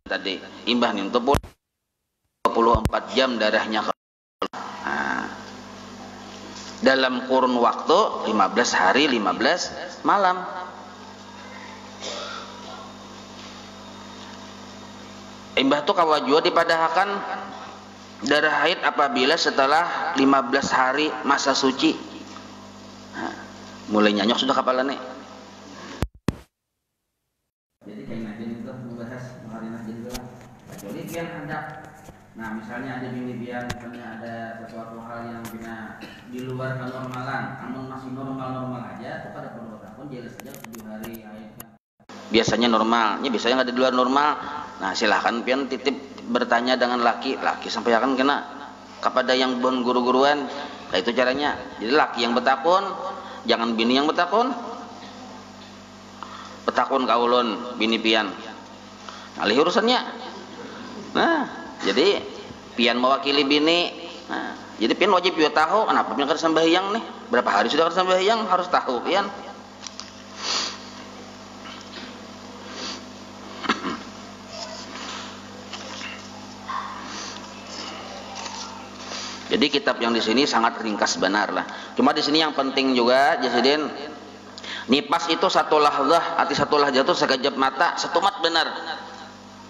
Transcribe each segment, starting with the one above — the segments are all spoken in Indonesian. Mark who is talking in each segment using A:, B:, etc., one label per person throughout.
A: tadi imbah nintu 24 jam darahnya nah, dalam kurun waktu 15 hari 15 malam. Imbah tu kawajua dipadahakan darah haid apabila setelah 15 hari masa suci. Nah, mulai nyanyok sudah kapalane. Jadi kayak najin itu membahas mengenai najin itu lah. Kecuali pian hendak. Nah, misalnya ada bini pian, misalnya ada sesuatu hal yang bina di luar kenormalan, namun masih normal-normal aja, itu pada perlu tahun jelas saja 7 hari haidnya. Biasanya normalnya, biasanya nggak di luar normal. Nah, silahkan pian titip bertanya dengan laki sampai akan kena kepada yang bon guru-guruan. Nah, itu caranya. Jadi laki yang betakun, jangan bini yang betakun. Betakun kaulun bini pian. Alih urusannya. Nah, jadi pian mewakili bini. Nah, jadi pian wajib juga tahu kenapa pian kada sembahyang nih. Berapa hari sudah kada sembahyang, harus tahu pian. Jadi kitab yang di sini sangat ringkas benar lah. Cuma di sini yang penting juga Jasidin, nipas itu satu lahzah, arti satu lahzah itu sekejap mata, setumat benar.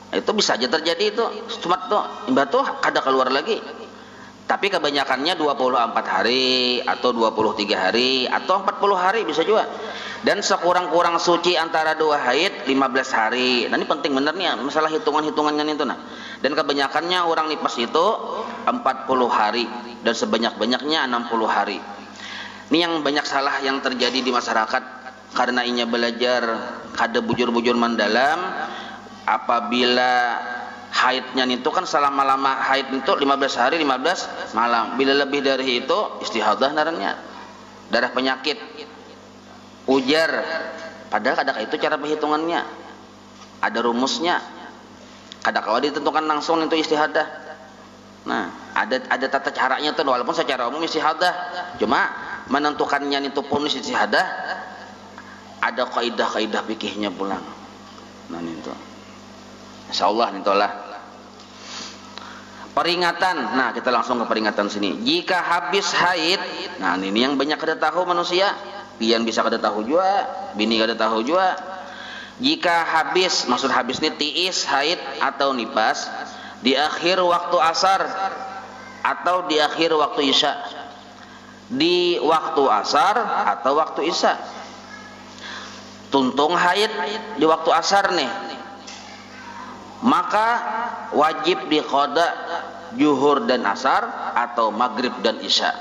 A: Itu bisa aja terjadi itu, setumat tuh, imbah tuh kada keluar lagi. Tapi kebanyakannya 24 hari atau 23 hari atau 40 hari bisa juga. Dan sekurang-kurang suci antara dua haid 15 hari. Nah, ini penting benar nih masalah hitungan-hitungannya itu nah. Dan kebanyakannya orang nipas itu 40 hari dan sebanyak-banyaknya 60 hari. Ini yang banyak salah yang terjadi di masyarakat karena inya belajar kada bujur-bujur mendalam. Apabila haidnya itu kan selama-lama haid itu 15 hari 15 malam. Bila lebih dari itu istihadah narangnya. Darah penyakit. Ujar. Padahal kadang itu cara perhitungannya. Ada rumusnya. Kadang kala ditentukan langsung itu istihadah. Nah, ada tata caranya tuh walaupun secara umum istihadah. Cuma menentukannya itu pun istihadah ada kaidah-kaidah fikihnya pulang. Nah, itu. Insyaallah itulah. Peringatan. Nah, kita langsung ke peringatan sini. Jika habis haid, nah ini yang banyak kada tahu manusia. Pian bisa kada tahu juga, bini kada tahu juga. Jika habis, maksud habis ini tiis, haid atau nipas di akhir waktu asar atau di akhir waktu isya. Di waktu asar atau waktu isya. Tuntung haid di waktu asar nih. Maka wajib diqada zuhur dan asar atau maghrib dan isya.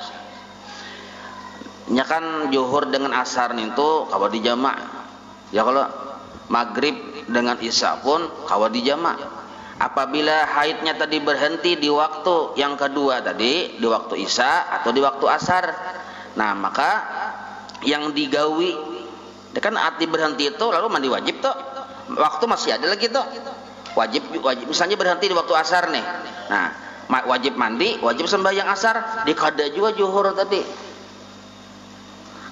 A: Nya kan zuhur dengan asar itu kawa dijamak. Ya kalau maghrib dengan isya pun kawa dijamak. Apabila haidnya tadi berhenti di waktu yang kedua tadi, di waktu isya atau di waktu asar. Nah, maka yang digawi kan arti berhenti itu lalu mandi wajib tuh. Waktu masih ada lagi tuh. Wajib misalnya berhenti di waktu asar nih. Nah, wajib mandi, wajib sembahyang asar, dikada juga zuhur tadi.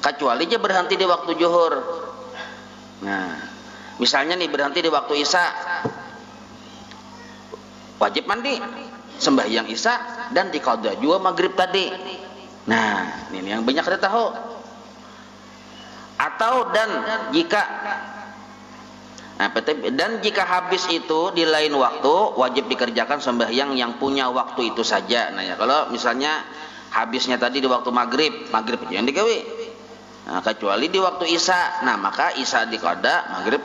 A: Kecuali dia berhenti di waktu zuhur. Nah, misalnya nih berhenti di waktu isya. Wajib mandi, sembahyang isya dan dikada juga maghrib tadi. Nah, ini yang banyak kita tahu. Atau dan jika habis itu di lain waktu wajib dikerjakan sembahyang yang punya waktu itu saja. Nah ya, kalau misalnya habisnya tadi di waktu maghrib aja yang digawe. Nah, kecuali di waktu isya. Nah, maka isya diqada, maghrib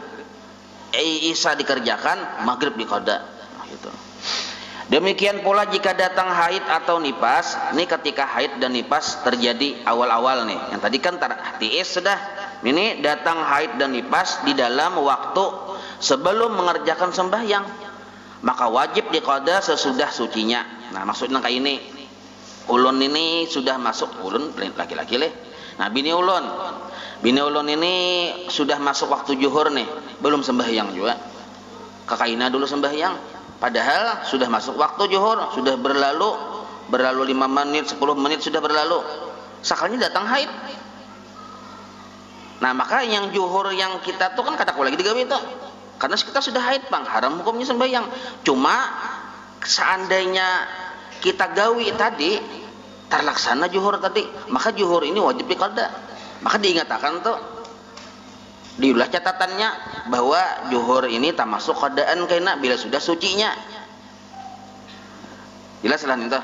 A: isya dikerjakan, maghrib diqada. Nah, gitu. Demikian pula jika datang haid atau nipas. Ini ketika haid dan nipas terjadi awal-awal nih. Yang tadi kan tiis sudah. Ini datang haid dan nipas di dalam waktu sebelum mengerjakan sembahyang. Maka wajib diqada sesudah sucinya. Nah, maksudnya kayak ini. Ulun ini sudah masuk, ulun laki-laki leh. Nah, bini ulun ini sudah masuk waktu zuhur nih, belum sembahyang juga. Kakaina dulu sembahyang, padahal sudah masuk waktu zuhur, sudah berlalu 5 menit, 10 menit sudah berlalu. Sakalnya datang haid. Nah, maka yang zuhur yang kita tuh kan kataku lagi digawe itu. Karena kita sudah haid bang, haram hukumnya sembahyang. Cuma seandainya kita gawi tadi terlaksana zuhur tadi, maka zuhur ini wajib diqada. Maka diingatkan tuh, diulah catatannya bahwa zuhur ini termasuk qadaan kena bila sudah sucinya. Jelas lah itu.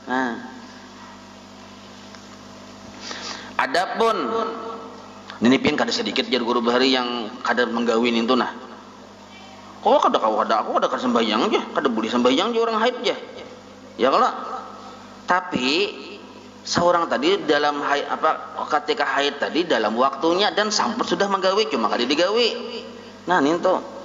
A: Nah, adapun ninipin kada sedikit jar guru bahari yang kada menggawin itu nah. Kok kada aku kada sembahyang aja, kada boleh sembahyang aja orang haid aja. Ya kalau tapi seorang tadi dalam haid ketika haid tadi dalam waktunya dan sampai sudah menggawi cuma kada digawi. Nah, itu.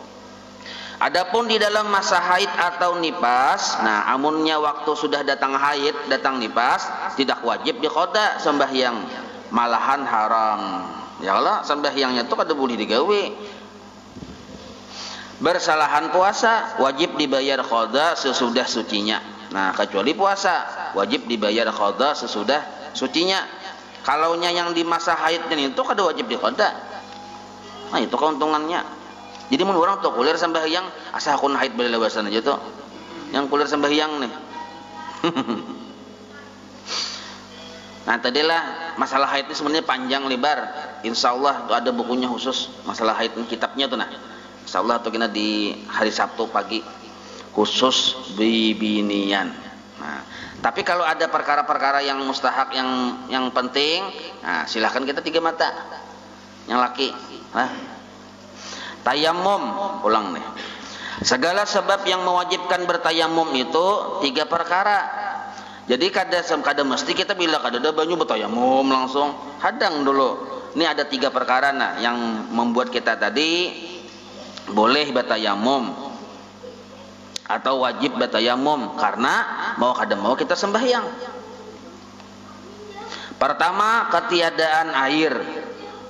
A: Adapun di dalam masa haid atau nipas, nah amunnya waktu sudah datang haid, datang nipas, tidak wajib diqada sembahyang, malahan haram. Ya Allah, sembahyangnya itu kada boleh digawi. Bersalahan puasa wajib dibayar qada sesudah sucinya. Nah, kecuali puasa wajib dibayar qada sesudah sucinya. Kalaunya yang di masa haidnya itu kada wajib diqada. Nah, itu keuntungannya. Jadi mun orang tuh kuliah sembahyang asa akun haid beli lebasan aja tuh. Yang kuliah sembahyang nih. Nah, tadilah masalah haid ini sebenarnya panjang lebar. Insyaallah tuh ada bukunya khusus masalah haid ini, kitabnya tuh nah. Insyaallah tuh kena di hari Sabtu pagi khusus bibinian. Nah, tapi kalau ada perkara-perkara yang mustahak yang penting, nah silahkan kita 3 mata. Yang laki, tayamum, ulang nih. Segala sebab yang mewajibkan bertayamum itu 3 perkara. Jadi kada mesti kita bila kada ada banyu bertayamum langsung. Hadang dulu. Ini ada 3 perkara nah yang membuat kita tadi boleh bertayamum atau wajib bertayamum karena mau kada mau kita sembahyang. Pertama, ketiadaan air.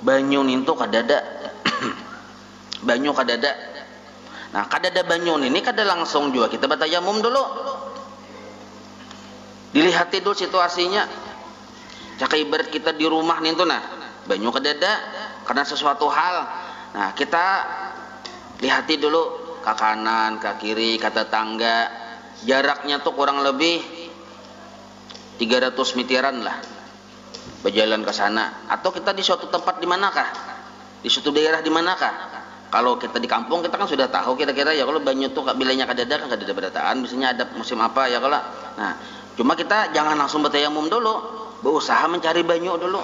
A: Banyu itu kadada. Banyu kadada. Nah, kadada banyu ini kada langsung juga kita bertayamum dulu. Dilihat dulu situasinya. Cak ibarat kita di rumah nih tuh nah, banyu kadada karena sesuatu hal. Nah, kita lihati dulu ke kanan, ke kiri, ke tetangga. Jaraknya tuh kurang lebih 300 meteran lah. Berjalan ke sana. Atau kita di suatu tempat di manakah? Di suatu daerah di manakah? Kalau kita di kampung kita kan sudah tahu kira-kira ya kalau banyu tuh bilanya kadada kan kadada berataan. Biasanya ada musim apa ya kalau. Nah, cuma kita jangan langsung bertayamum dulu. Berusaha mencari banyu dulu.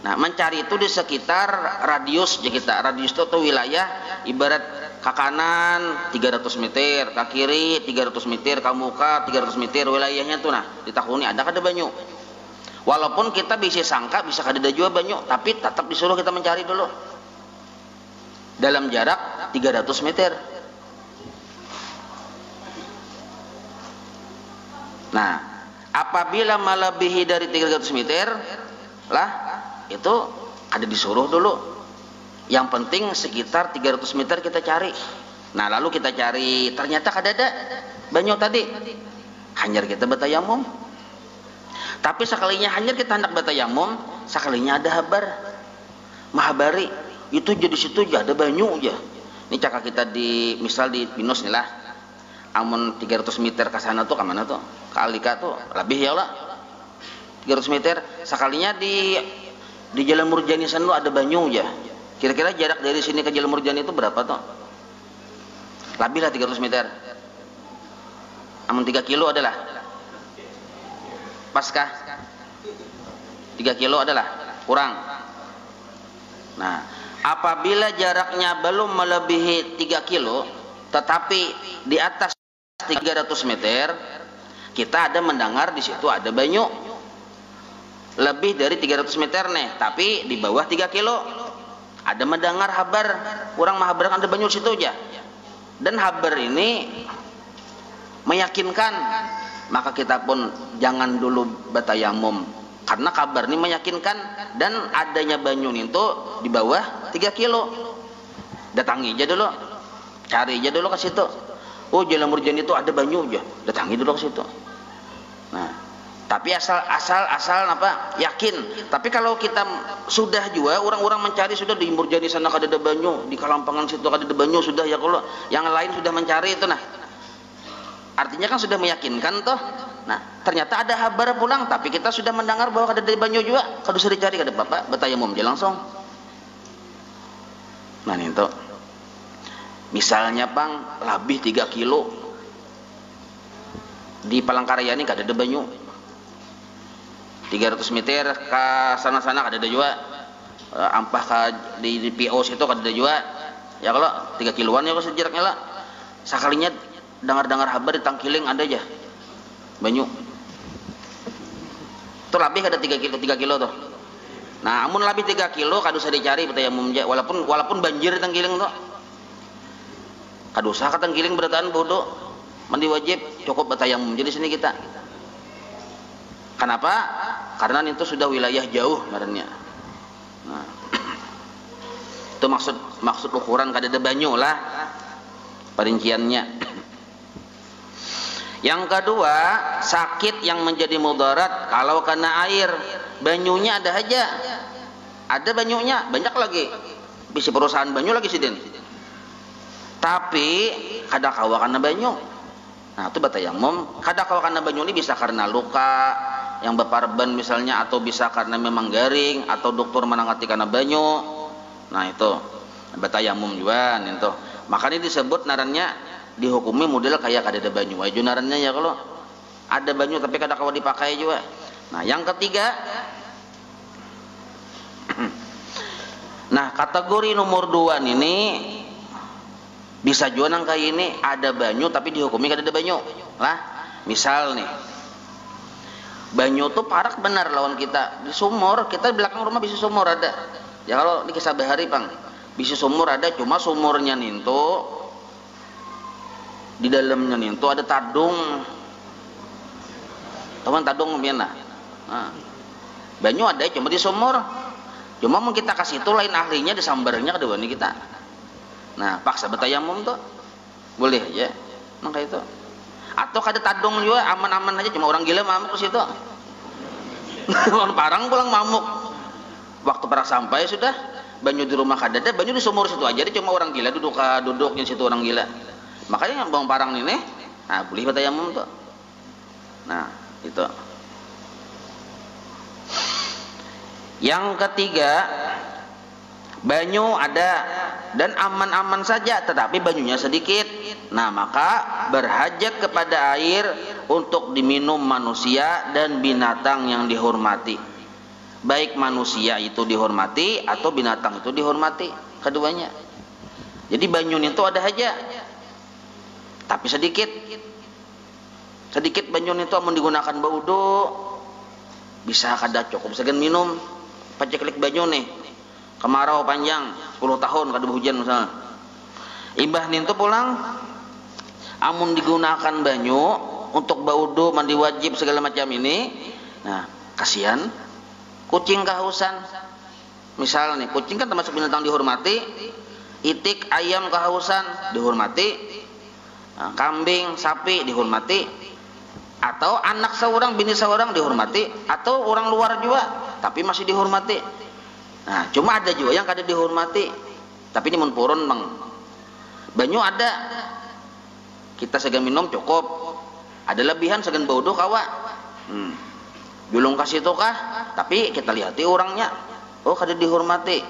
A: Nah, mencari itu di sekitar radius kita. Radius itu tuh wilayah ibarat ke kanan 300 meter, ke kiri 300 meter, ke muka 300 meter wilayahnya tuh nah, ditakuni ada kada banyu. Walaupun kita bisa sangka bisa kada juga banyu, tapi tetap disuruh kita mencari dulu. Dalam jarak 300 meter. Nah, apabila melebihi dari 300 meter lah itu ada disuruh dulu. Yang penting sekitar 300 meter kita cari. Nah, lalu kita cari ternyata kada ada banyu tadi. Hanyar kita bertayamum. Tapi sekalinya hanyar kita hendak bertayamum, sekalinya ada habar. Mahabari itu jadi situ aja ada banyu aja. Ini cakap kita di misal di Pinus nih lah. Amun 300 meter ke sana tuh ke mana tuh? Ke Alika tuh lebih ya lah. 300 meter sekalinya di Jalan Murjani sana ada banyu aja. Kira-kira jarak dari sini ke Jalan Murjani itu berapa tuh? Lebih lah 300 meter. Amun 3 kilo adalah paskah 3 kilo adalah kurang. Nah, apabila jaraknya belum melebihi 3 kilo tetapi di atas 300 meter kita ada mendengar di situ ada banyu lebih dari 300 meter nih, tapi di bawah 3 kilo ada mendengar habar kurang mahabar ada banyu di situ aja. Dan habar ini meyakinkan, maka kita pun jangan dulu bertayamum karena kabar ini meyakinkan dan adanya banyu itu di bawah 3 kilo. Datangi aja dulu, cari aja dulu ke situ. Oh, Jalan Murjani itu ada banyu aja, datangi dulu ke situ. Nah, Tapi asal apa? Yakin. Tapi kalau kita sudah juga orang-orang mencari sudah di Murjani sana kadada banyu, di Kalampangan situ kadada banyu sudah ya kalau yang lain sudah mencari itu nah. Artinya kan sudah meyakinkan toh. Nah, ternyata ada kabar pulang tapi kita sudah mendengar bahwa kadada banyu juga, kalau sudah dicari kada Bapak, betayamum aja langsung. Nah, itu. Misalnya Bang, lebih 3 kilo di Palangkaraya ini kada ada banyu. 300 meter ke sana-sana kada ada juga. Ampah ke di POS itu kada ada juga. Ya kalau 3 kiloan ya kalau sejaraknya lah. Sekalinya dengar-dengar kabar di Tangkiling ada aja banyu. Itu lebih kada 3 kilo tuh. Nah, amun lebih 3 kilo kada usah dicari betayamum walaupun banjir di Tangkiling tuh. Kada usah ke Tangkiling berataan bodoh. Mandi wajib cukup betayamum. Jadi sini kita. Kenapa? Karena itu sudah wilayah jauh ngarannya. Nah, itu maksud ukuran kada ada banyu lah perinciannya. Yang kedua, sakit yang menjadi mudarat kalau kena air. Banyunya ada aja. Ada banyunya, banyak lagi. Bisa perusahaan banyu lagi sidin. Tapi kada kawa kena banyu. Nah, itu betayamum. Kada kawa kena banyu ini bisa karena luka yang beparban misalnya, atau bisa karena memang garing, atau dokter menangati karena banyu. Nah, itu betayamum juga itu. Makanya disebut narannya dihukumi model kayak kada ada banyu aja narannya ya, kalau ada banyu tapi kada kawa dipakai juga. Nah, yang ketiga, nah kategori nomor 2 ini bisa juga nang kayak ini ada banyu tapi dihukumi kada ada banyu lah. Misal nih, banyu tuh parak benar lawan kita di sumur, kita di belakang rumah bisa sumur ada ya, kalau di kisah bahari Bang bisa sumur ada, cuma sumurnya nintu di dalamnya nintu ada tadung, teman tadung biana. Nah, banyu ada cuma di sumur, cuma mau kita kasih itu lain ahlinya disambarnya kedua nih kita. Nah, paksa betayamum tuh boleh ya, maka itu. Atau kada tadung juga aman-aman aja, cuma orang gila mamuk ke situ. Orang parang pulang mamuk. Waktu parang sampai sudah banyu di rumah kada ada, banyu di sumur situ aja, dia cuma orang gila duduk di situ orang gila. Makanya yang bang parang ini, nah boleh betayamum tuh. Nah, itu. Yang ketiga, banyu ada dan aman-aman saja tetapi banyunya sedikit. Nah, maka berhajat kepada air untuk diminum manusia dan binatang yang dihormati. Baik manusia itu dihormati atau binatang itu dihormati, keduanya. Jadi banyu itu ada aja tapi sedikit. Sedikit banyu itu amun digunakan baudo bisa kada cukup segan minum. Paceklik banyu nih kemarau panjang 10 tahun kada hujan misalnya, imbah nintu pulang amun digunakan banyu untuk baudo, mandi wajib segala macam ini. Nah, kasihan kucing kehausan misal nih, kucing kan termasuk binatang dihormati, itik ayam kehausan dihormati, nah, kambing sapi dihormati, atau anak seorang bini seorang dihormati, atau orang luar juga tapi masih dihormati. Nah, cuma ada juga yang kada dihormati. Tapi ini mun purun Bang. Banyu ada. Kita segan minum cukup. Ada lebihan segan baudo kawa. Julung kasih itu kah? Tapi kita lihati orangnya. Oh, kada dihormati.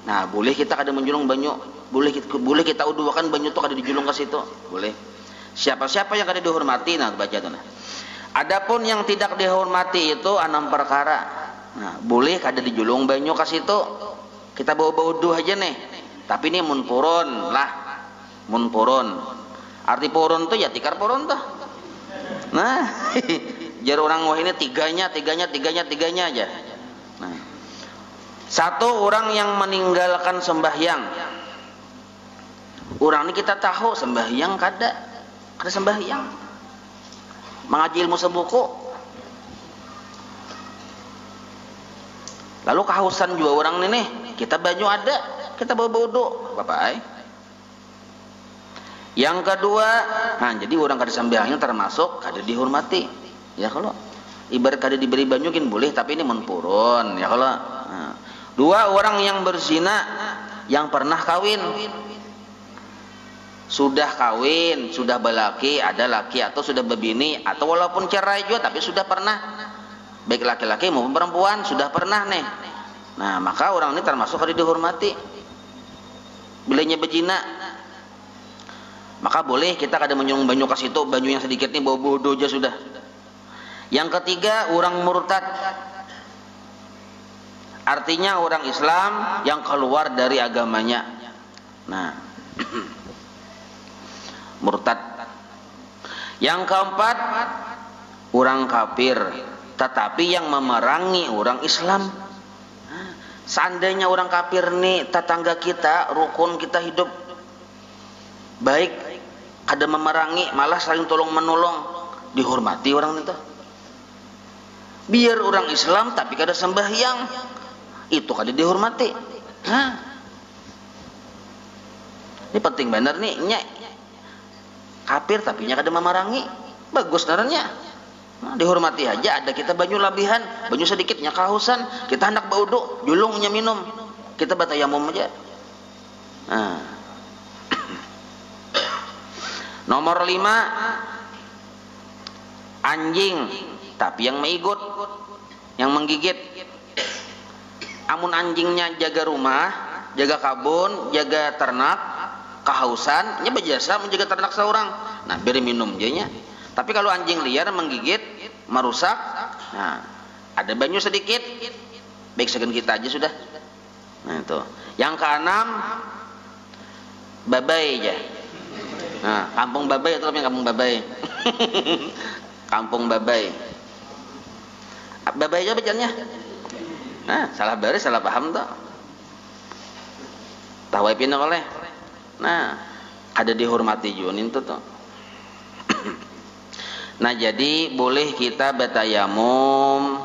A: Nah, boleh kita kada menjulung banyu. Boleh kita uduakan banyu itu kada dijulung kasih itu. Boleh. Siapa-siapa yang kada dihormati, nah baca itu nah. Adapun yang tidak dihormati itu 6 perkara. Nah, boleh kada dijulung banyu kasih itu, kita bawa duh aja nih. Tapi ini mun purun lah, mun purun. Arti purun tuh ya tikar purun tuh. Nah, jar orang wah ini tiganya aja. Nah, satu, orang yang meninggalkan sembahyang. Orang ini kita tahu sembahyang kada sembahyang. Mengaji ilmu sebuku. Lalu kehausan juga orang ini nih, kita banyu ada, kita bawa bodo, Bapak. Yang kedua, nah jadi orang kada sembahyang termasuk kada dihormati. Ya kalau ibarat kada diberi banyu kan boleh, tapi ini menpurun ya kalau. Nah. Dua, orang yang berzina yang pernah kawin, sudah kawin, sudah balaki, ada laki atau sudah berbini, atau walaupun cerai juga tapi sudah pernah, baik laki-laki maupun perempuan sudah pernah nih. Nah maka orang ini termasuk harus dihormati. Bilanya berzina, maka boleh kita kada menyung banyu ke situ, banyu yang sedikit nih bau bodoh aja sudah. Yang ketiga, orang murtad, artinya orang Islam yang keluar dari agamanya. Nah murtad. Yang keempat, orang kafir tetapi yang memerangi orang Islam. Seandainya orang kafir nih tetangga kita, rukun kita hidup baik, ada memerangi, malah saling tolong menolong, dihormati orang itu. Biar orang Islam tapi kada sembahyang, itu kada dihormati. Ini penting benar nih, kafir tapi nya kada memerangi, bagus naranya. Nah, dihormati aja. Ada kita banyu labihan, banyu sedikitnya kehausan, kita hendak baudu, julungnya minum, kita batayamum aja. Nah. Nomor 5, anjing tapi yang meigut, yang menggigit. Amun anjingnya jaga rumah, jaga kabun, jaga ternak, kehausan, nya berjasa menjaga ternak seorang. Nah, beri minum jadinya. Tapi kalau anjing liar menggigit, merusak, nah ada banyu sedikit, baik segan kita aja sudah. Nah itu. Yang keenam, babai aja. Nah, kampung babai itu namanya kampung babai. Kampung babai. Babai aja bacanya. Nah, salah baris, salah paham tuh. Tawai pindah oleh. Nah, ada dihormati juga itu tuh. Nah jadi boleh kita bertayamum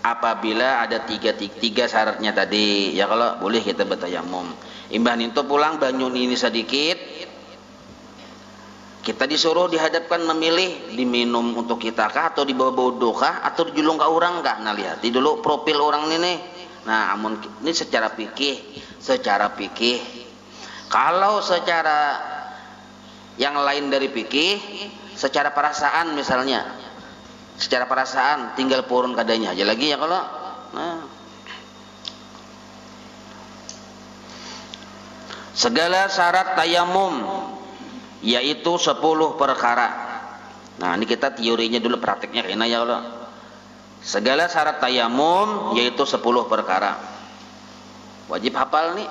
A: apabila ada tiga syaratnya tadi ya, kalau boleh kita bertayamum. Imbah itu pulang banyu ini sedikit, kita disuruh dihadapkan memilih diminum untuk kita kah, atau dibawa bodoh kah, atau dijulung ke orang kah. Nah lihati dulu profil orang ini. Nah amun ini secara fikih, kalau secara yang lain dari fikih, secara perasaan misalnya, secara perasaan tinggal purun kadanya aja lagi ya kalau. Nah. Segala syarat tayamum yaitu 10 perkara. Nah ini kita teorinya dulu, prakteknya kayaknya ya Allah. Segala syarat tayamum yaitu 10 perkara. Wajib hafal nih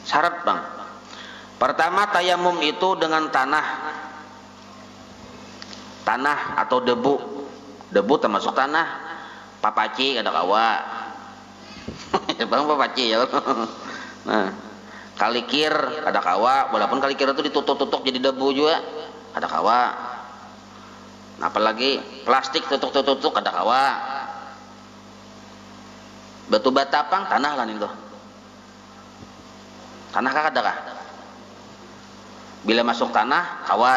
A: syarat bang. Pertama, tayamum itu dengan tanah atau debu termasuk tanah. Papaci ada kawa. Bang papaci ya. Nah, kalikir ada kawa, walaupun kalikir itu ditutuk-tutuk jadi debu juga ada kawa. Nah, apalagi plastik tutuk-tutuk ada kawa. Batu batapang tanah kan itu. Tanah kah ada kah? Bila masuk tanah kawa.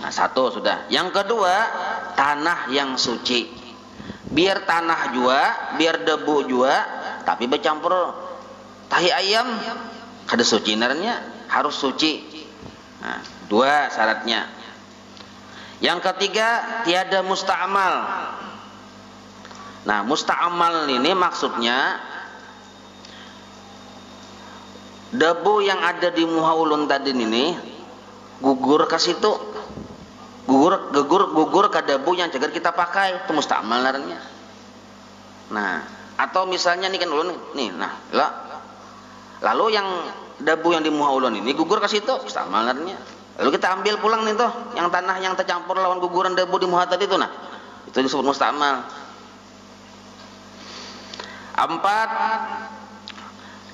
A: Nah satu sudah. Yang kedua, tanah yang suci. Biar tanah juga, biar debu juga, tapi bercampur tahi ayam, kada suci narnya, harus suci. Nah, 2 syaratnya. Yang ketiga, tiada musta'mal. Nah musta'mal ini maksudnya debu yang ada di muhaulun tadi ini gugur ke situ, gugur ke debu yang jagar kita pakai, itu musta'mal narnya. Nah atau misalnya nih kan ulun nih, nah lalu yang debu yang di muhaulun ini gugur ke situ, musta'mal narnya. Lalu kita ambil pulang nih tuh yang tanah yang tercampur lawan guguran debu di muha tadi itu, nah itu disebut musta'mal. 4,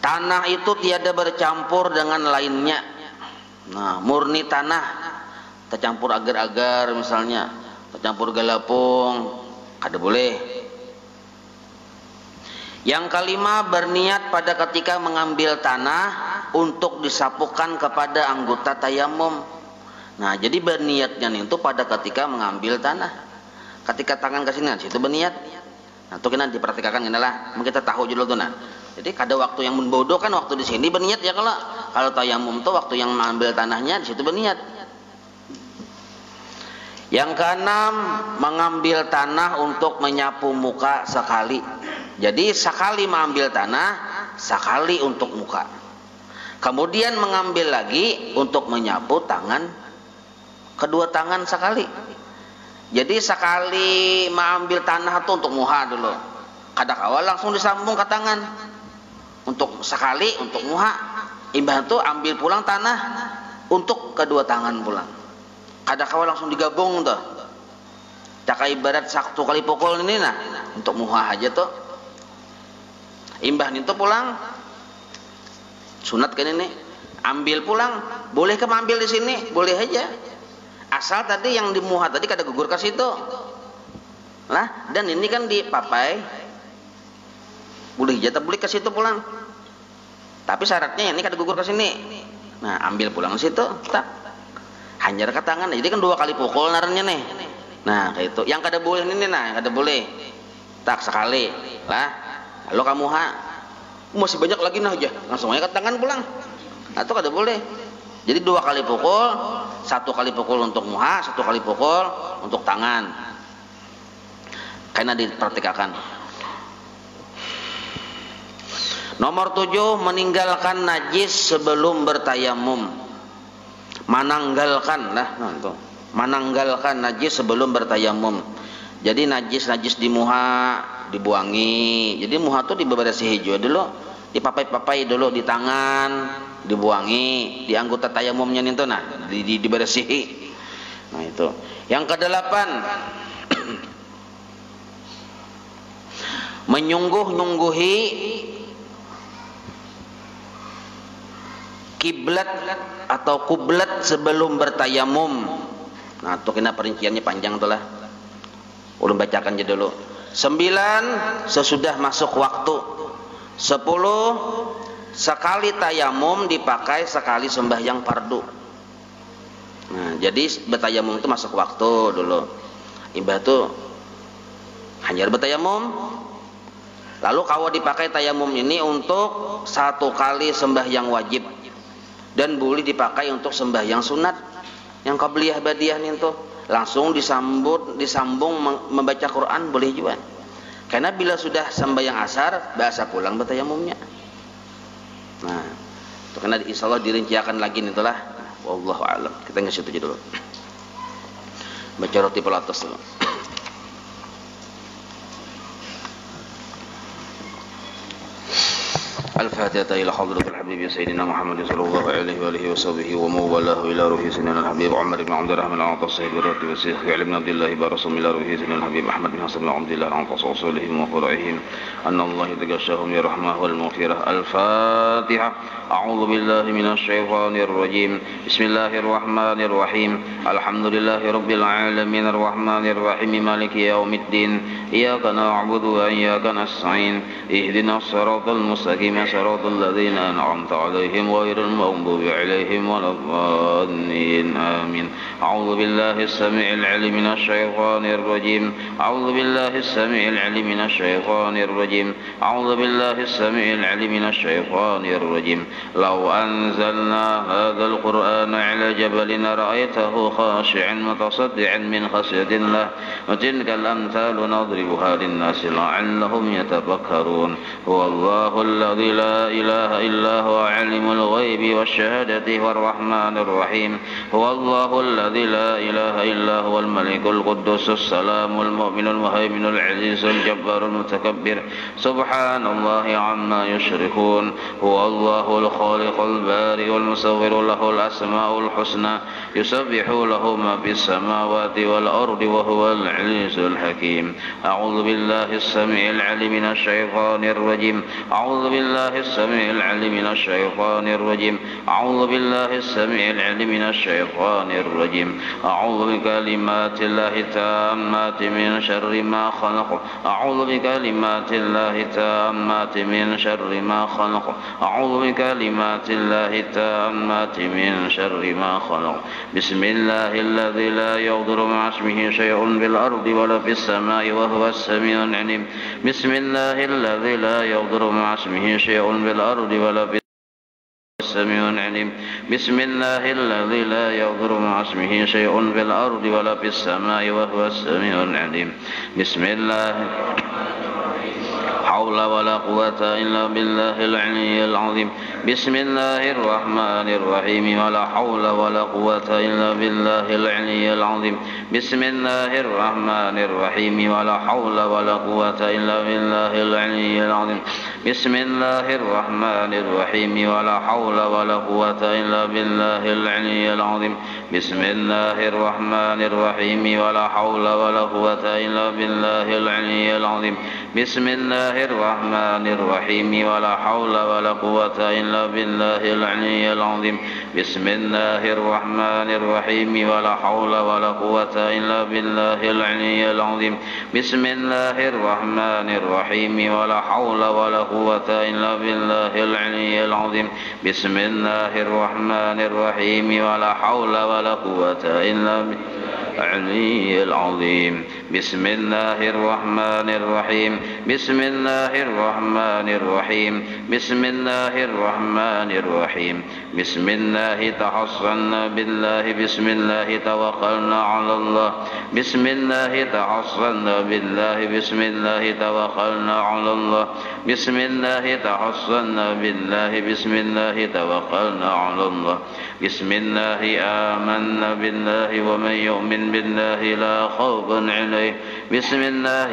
A: tanah itu tiada bercampur dengan lainnya. Nah, murni tanah, tercampur agar-agar misalnya, tercampur galapung, kada boleh. Yang kelima, berniat pada ketika mengambil tanah untuk disapukan kepada anggota tayamum. Nah, jadi berniatnya itu pada ketika mengambil tanah. ketika tangan ke sini situ berniat. Nah tuh kena diperhatikan inilah kita tahu judul tuh nah. Jadi kada waktu yang membodoh kan waktu di sini berniat ya, kalau tayamum tuh waktu yang mengambil tanahnya di situ berniat. Yang keenam, mengambil tanah untuk menyapu muka sekali. Jadi sekali mengambil tanah, sekali untuk muka. Kemudian mengambil lagi untuk menyapu tangan, kedua tangan sekali. Jadi sekali mengambil tanah itu untuk muha dulu. Kada kawal langsung disambung ke tangan. Untuk sekali untuk muha. Imbah itu ambil pulang tanah untuk kedua tangan pulang. Kada kawal langsung digabung tuh. Caka ibarat satu kali pukul ini nah untuk muha aja tuh. Imbah itu pulang sunat kan ini, ambil pulang, boleh ke ambil di sini, boleh aja. Asal tadi yang dimuha tadi kada gugur ke situ. Lah, dan ini kan dipapai. Boleh aja boleh ke situ pulang. Tapi syaratnya ini kada gugur ke sini. Nah, ambil pulang di situ, tak. Hanjar ke tangan, jadi kan dua kali pukul naranya nih. Nah kayak itu, yang kada boleh ini nah, yang kada boleh tak sekali lah. Lalu kamu masih banyak lagi nah aja, langsung aja ke tangan pulang. Nah itu kada boleh. Jadi dua kali pukul, satu kali pukul untuk muha, satu kali pukul untuk tangan. Karena diperhatikan. Nomor 7, meninggalkan najis sebelum bertayamum. Mananggalkan lah, mananggalkan najis sebelum bertayamum. Jadi najis di muha dibuangi. Jadi muha tuh dibebersi hijau dulu, dipapai-papai dulu di tangan, dibuangi, di anggota tayamumnya itu nah, dibersihi. Nah itu. Yang kedelapan, menyungguh-nyungguhi kiblat atau kublat sebelum bertayamum. Nah, tuh kena perinciannya panjang tuh lah. Ulun bacakan aja dulu. 9, sesudah masuk waktu. 10, sekali tayamum dipakai sekali sembahyang fardu. Nah, jadi bertayamum itu masuk waktu dulu. Ibadah tuh hanya bertayamum. Lalu kalau dipakai tayamum ini untuk satu kali sembahyang wajib. Dan boleh dipakai untuk sembahyang sunat yang qabliyah badiyah itu langsung disambung membaca Quran boleh juga. Karena bila sudah sembahyang asar bahasa pulang bertayamumnya. Nah, itu karena insyaallah dirinciakan lagi itulah. Wallahu a'lam. Kita ngasih itu dulu. Baca roti pelatas dulu. الفاتحة إلى حضرة الحبيب سيدنا محمد صلى الله عليه وآله وصحبه وموالاه إلى روح سيدنا الحبيب عمر بن عبد الرحمن العطاس صاحب الراتب والشيخ علي بن عبد الله برسول إلى روح سيدنا الحبيب أحمد بن حسن بن عبد الله العطاس وصولهم وقرائهم أن الله يتغشاهم برحمة والمغفرة. الفاتحة. أعوذ بالله من الشيطان الرجيم. بسم الله الرحمن الرحيم. الحمد لله رب العالمين الرحمن الرحيم مالك يوم الدين. إياك نعبد وإياك نستعين. اهدنا الصراط المستقيم صراط الذين أنعمت عليهم غير المغضوب عليهم ولا الضالين آمين. أعوذ بالله السميع العليم من الشيطان الرجيم. أعوذ بالله السميع العليم من الشيطان الرجيم. أعوذ بالله السميع العليم من الشيطان الرجيم. لو أنزلنا هذا القرآن على جبل رأيته خاشعا متصدعا من خشية الله وتلك الأمثال نضربها للناس لعلهم يتفكرون. هو الله الذي لا إله إلا هو عالم الغيب والشهادة هو الرحمن الرحيم. هو الله الذي لا إله إلا هو الملك القدوس السلام المؤمن المهيمن العزيز الجبار المتكبر سبحان الله عما يشركون. هو الله الخالق البارئ والمصور له الأسماء الحسنى يسبح له ما في السماوات والأرض وهو العزيز الحكيم. أعوذ بالله السميع العليم من الشيطان الرجيم. أعوذ بالله السميع العليم من الشيطان الرجيم. أعوذ بالله السميع العليم من الشيطان الرجيم. أعوذ بكلمات الله التامات من شر ما خلق. أعوذ بكلمات الله التامات من شر ما خلق. أعوذ بكلمات الله التامات من شر ما خلق. بسم الله الذي لا يضر مع اسمه شيء في الأرض ولا في السماء وهو السميع العليم. بسم الله الذي لا يضر مع اسمه شيء في الأرض ولا في السميع العليم. بسم الله الذي لا يضر مع اسمه شيء في الأرض ولا في السماء وهو السميع العليم. بسم الله حول ولا قوة إلا بالله العلي العظيم. بسم الله الرحمن الرحيم ولا حول ولا قوة إلا بالله العلي العظيم. بسم الله الرحمن الرحيم ولا حول ولا قوة إلا بالله العلي العظيم. بسم الله الرحمن الرحيم ولا حول ولا قوة إلا بالله العلي العظيم. بسم الله الرحمن الرحيم ولا حول ولا قوة إلا بالله العلي العظيم. بسم الله الرحمن الرحيم ولا حول ولا قوة إلا بالله العلي العظيم. بسم الله الرحمن الرحيم ولا حول ولا قوة إلا بالله العلي العظيم. بسم الله الرحمن الرحيم ولا حول ولا قوة إلا بالله العلي العظيم. بسم الله الرحمن الرحيم ولا حول ولا قوة إلا بالله العلي العظيم. بسم الله الرحمن الرحيم. بسم الله الرحمن الرحيم. بسم الله الرحمن الرحيم. بسم الله تحصنا بالله. بسم الله توكلنا على الله. بسم الله تحصنا بالله. بسم الله توكلنا على الله. بسم الله تحصنا بالله. بسم الله توكلنا على الله. بسم الله آمنا بالله ومن يؤمن بالله لا خوف عليه. بسم الله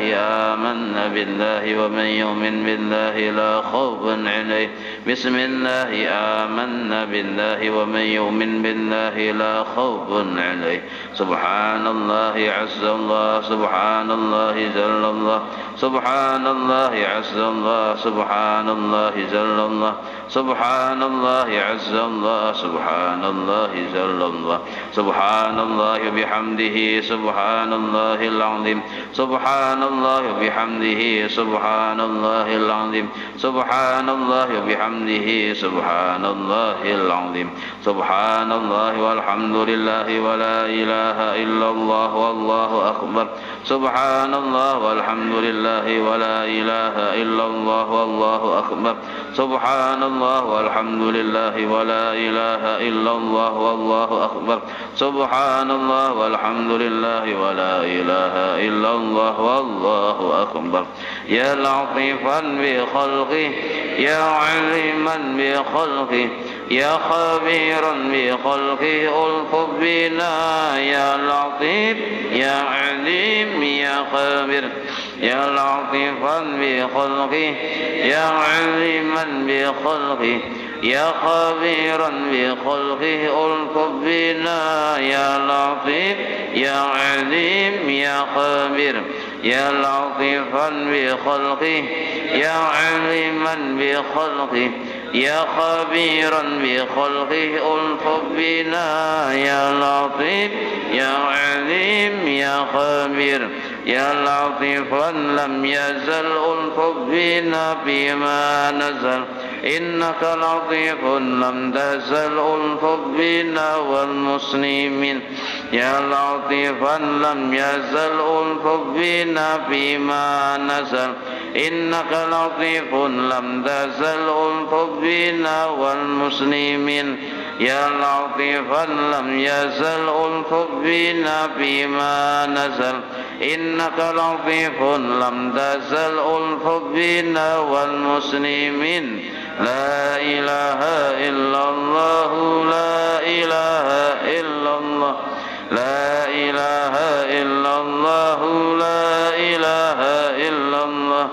A: آمنا بالله ومن يؤمن بالله لا خوف عليه. بسم الله آمنا بالله ومن يؤمن بالله لا خوف عليه. سبحان الله عز الله. سبحان الله جل الله. سبحان الله عز الله. سبحان الله جل الله. سبحان الله عز الله. سبحان الله جل الله. سبحان الله بحمده. سبحان الله العظيم. سبحان الله بحمده. سبحان الله العظيم. سبحان الله بحمده. سبحان الله العظيم. سبحان الله والحمد لله ولا إله إلا الله والله أكبر. سبحان الله والحمد لله ولا إله إلا الله والله أكبر. سبحان الله والحمد لله ولا إله إلا الله والله أكبر. سبحان الله والحمد لله ولا إله إلا الله والله أكبر. يا لطيفا بخلقه يا عليما بخلقه يا خبيرا بخلقه ألطف بنا يا لطيف يا عليم يا خبير. يا لطيفا بخلقه يا عليما بخلقه يا خبيرا بخلقه ألطف بنا يا لطيف يا عليم يا خبير. يا لطيفا بخلقه يا عليما بخلقه يا خبيرا بخلقه ألطف بنا يا لطيف يا عليم يا خبير. يا لطيفا لم يزل ألطف بنا فيما نزل. إنك لطيف لم تزل ألطف بنا والمسلمين. يا لطيفا لم يزل ألطف بنا فيما نزل. إنك لطيف لم تزل ألطف بنا والمسلمين. يا لطيفا لم يزل ألطف بنا فيما نزل. إنك لطيف لم تزل ألطف بنا والمسلمين. لا إله إلا الله. لا إله إلا الله. لا إله إلا الله. لا إله إلا الله.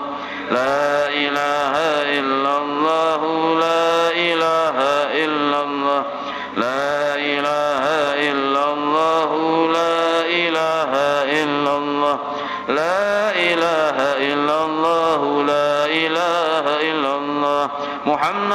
A: لا إله إلا الله. لا إله إلا الله. لا إله إلا الله. لا إله إلا الله. لا إله إلا الله. لا إله إلا الله. محمد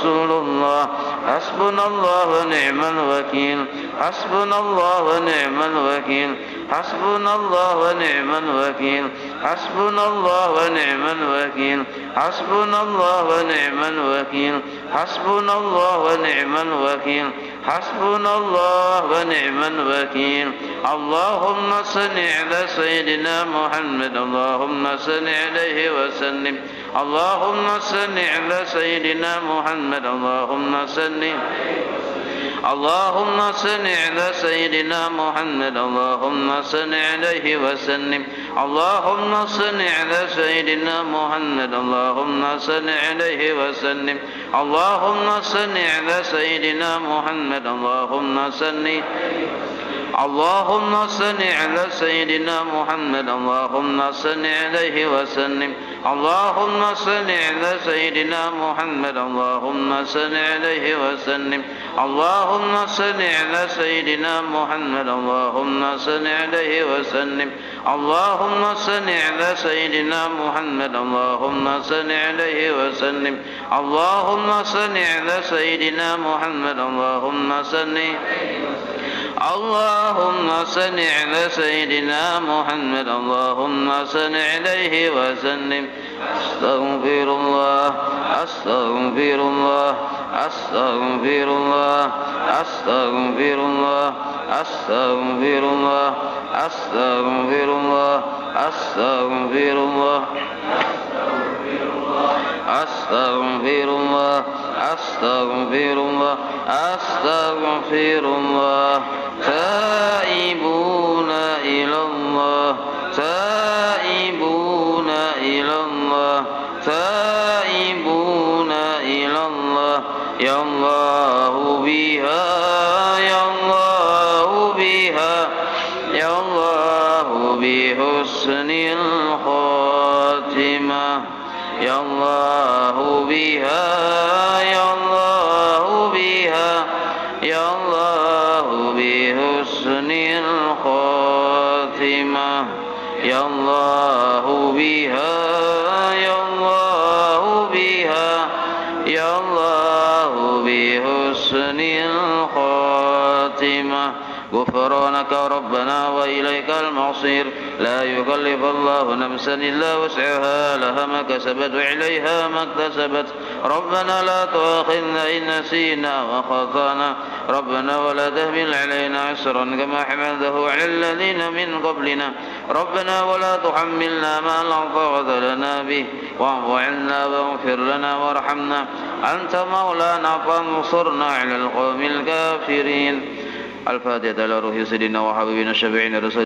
B: رسول الله حسبنا الله ونعم الوكيل حسبنا الله ونعم الوكيل حسبنا الله ونعم الوكيل حسبنا الله ونعم الوكيل حسبنا الله ونعم الوكيل حسبنا الله ونعم الوكيل حسبنا الله ونعم الوكيل اللهم صل على سيدنا محمد اللهم صل عليه وسلم اللهم صل على سيدنا محمد اللهم صل اللهم صل على سيدنا محمد اللهم صل عليه وسلم اللهم صل على سيدنا محمد اللهم صل عليه وسلم اللهم صل على سيدنا محمد اللهم صل اللهم صل على سيدنا محمد اللهم صل عليه وسلم اللهم صل على سيدنا محمد اللهم صل عليه وسلم اللهم صل على سيدنا محمد اللهم صل عليه وسلم اللهم صل على سيدنا محمد اللهم صل عليه وسلم اللهم صل على سيدنا محمد اللهم صل اللهم صل على سيدنا محمد اللهم صل عليه وسلم أستغفر الله أستغفر الله أستغفر الله أستغفر الله أستغفر الله أستغفر الله أستغفر الله أستغفر الله أستغفر الله أستغفر الله تائبون إلى الله تائبون إلى الله تائبون إلى الله يا الله بها يا الله بها يا الله بحسن الخاتمة يا الله بها يا الله بها يا الله بحسن الخاتمة يا الله بها يا الله بها يا الله بحسن الخاتمة غفرانك ربنا وإليك المصير لا يكلف الله نفسا إلا وسعها لها ما كسبت وعليها ما اكتسبت ربنا لا تؤاخذنا إن نسينا وخطأنا ربنا ولا تحمل علينا عسرا كما حملته على الذين من قبلنا ربنا ولا تحملنا ما لا طاقة لنا به واعف عنا واغفر لنا وارحمنا أنت مولانا فانصرنا على القوم الكافرين. الفاتحة على روح سيدنا وحبيبنا شفيعنا رسول